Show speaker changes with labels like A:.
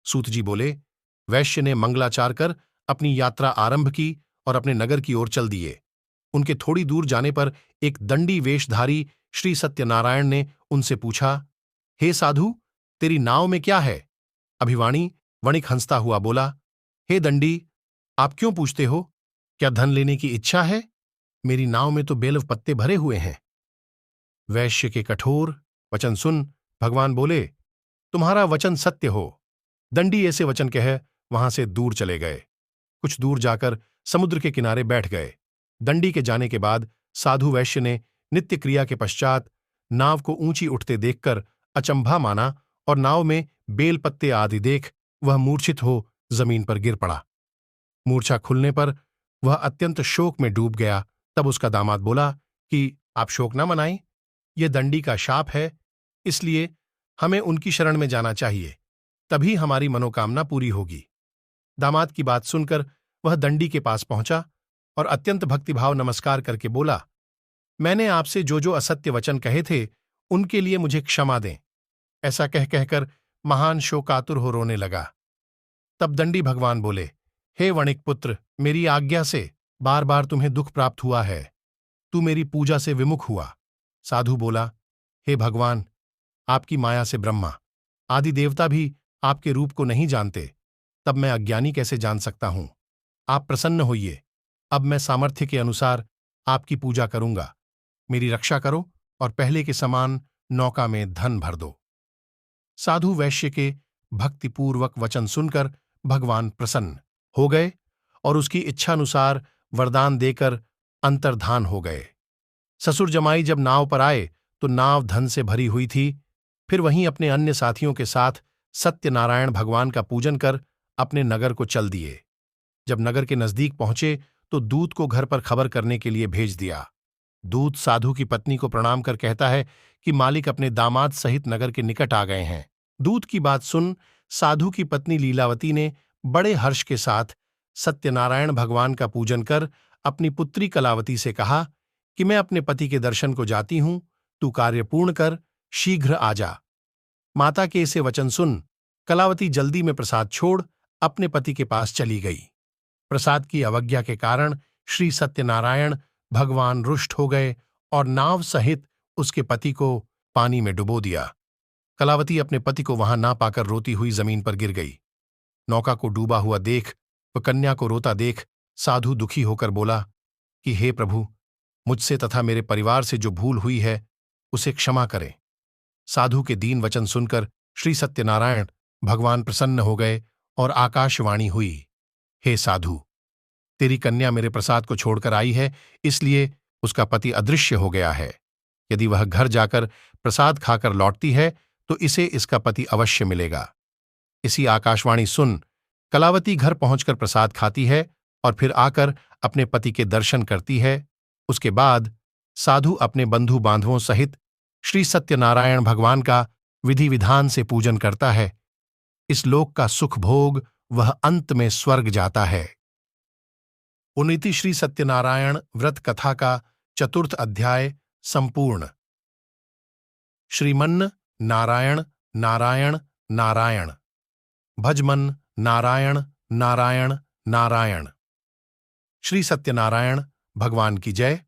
A: सूत जी बोले। वैश्य ने मंगलाचार कर अपनी यात्रा आरंभ की और अपने नगर की ओर चल दिए। उनके थोड़ी दूर जाने पर एक दंडी वेशधारी श्री सत्यनारायण ने उनसे पूछा, हे साधु, तेरी नाव में क्या है? अभिवाणी वणिक हंसता हुआ बोला, हे दंडी, आप क्यों पूछते हो? क्या धन लेने की इच्छा है? मेरी नाव में तो बेलव पत्ते भरे हुए हैं। वैश्य के कठोर वचन सुन भगवान बोले, तुम्हारा वचन सत्य हो। दंडी ऐसे वचन कह वहां से दूर चले गए। कुछ दूर जाकर समुद्र के किनारे बैठ गए। दंडी के जाने के बाद साधु वैश्य ने नित्य क्रिया के पश्चात नाव को ऊंची उठते देखकर अचंभा माना और नाव में बेल पत्ते आदि देख वह मूर्छित हो जमीन पर गिर पड़ा। मूर्छा खुलने पर वह अत्यंत शोक में डूब गया। तब उसका दामाद बोला कि आप शोक न मनाएं, यह दंडी का शाप है, इसलिए हमें उनकी शरण में जाना चाहिए, तभी हमारी मनोकामना पूरी होगी। दामाद की बात सुनकर वह दंडी के पास पहुंचा और अत्यंत भक्तिभाव नमस्कार करके बोला, मैंने आपसे जो जो असत्य वचन कहे थे उनके लिए मुझे क्षमा दें। ऐसा कह कहकर महान शोकातुर हो रोने लगा। तब दंडी भगवान बोले, हे वणिक पुत्र, मेरी आज्ञा से बार बार तुम्हें दुख प्राप्त हुआ है, तू मेरी पूजा से विमुख हुआ। साधु बोला, हे भगवान, आपकी माया से ब्रह्मा आदि देवता भी आपके रूप को नहीं जानते, तब मैं अज्ञानी कैसे जान सकता हूं? आप प्रसन्न होइए, अब मैं सामर्थ्य के अनुसार आपकी पूजा करूंगा। मेरी रक्षा करो और पहले के समान नौका में धन भर दो। साधु वैश्य के भक्तिपूर्वक वचन सुनकर भगवान प्रसन्न हो गए और उसकी इच्छानुसार वरदान देकर अंतर्धान हो गए। ससुर जमाई जब नाव पर आए तो नाव धन से भरी हुई थी। फिर वहीं अपने अन्य साथियों के साथ सत्यनारायण भगवान का पूजन कर अपने नगर को चल दिए। जब नगर के नजदीक पहुंचे तो दूत को घर पर खबर करने के लिए भेज दिया। दूत साधु की पत्नी को प्रणाम कर कहता है कि मालिक अपने दामाद सहित नगर के निकट आ गए हैं। दूत की बात सुन साधु की पत्नी लीलावती ने बड़े हर्ष के साथ सत्यनारायण भगवान का पूजन कर अपनी पुत्री कलावती से कहा कि मैं अपने पति के दर्शन को जाती हूं, तू कार्य पूर्ण कर शीघ्र आ जा। माता के इसे वचन सुन कलावती जल्दी में प्रसाद छोड़ अपने पति के पास चली गई। प्रसाद की अवज्ञा के कारण श्री सत्यनारायण भगवान रुष्ट हो गए और नाव सहित उसके पति को पानी में डुबो दिया। कलावती अपने पति को वहां ना पाकर रोती हुई जमीन पर गिर गई। नौका को डूबा हुआ देख व कन्या को रोता देख साधु दुखी होकर बोला कि हे प्रभु, मुझसे तथा मेरे परिवार से जो भूल हुई है उसे क्षमा करें। साधु के दीन वचन सुनकर श्री सत्यनारायण भगवान प्रसन्न हो गए और आकाशवाणी हुई, हे साधु, तेरी कन्या मेरे प्रसाद को छोड़कर आई है, इसलिए उसका पति अदृश्य हो गया है। यदि वह घर जाकर प्रसाद खाकर लौटती है तो इसे इसका पति अवश्य मिलेगा। इसी आकाशवाणी सुन कलावती घर पहुंचकर प्रसाद खाती है और फिर आकर अपने पति के दर्शन करती है। उसके बाद साधु अपने बंधु बांधवों सहित श्री सत्यनारायण भगवान का विधि विधान से पूजन करता है। इस लोक का सुख भोग वह अंत में स्वर्ग जाता है। उन्नीति श्री सत्यनारायण व्रत कथा का चतुर्थ अध्याय संपूर्ण। श्रीमन्न नारायण नारायण नारायण, भजमन नारायण नारायण नारायण। श्री सत्यनारायण भगवान की जय।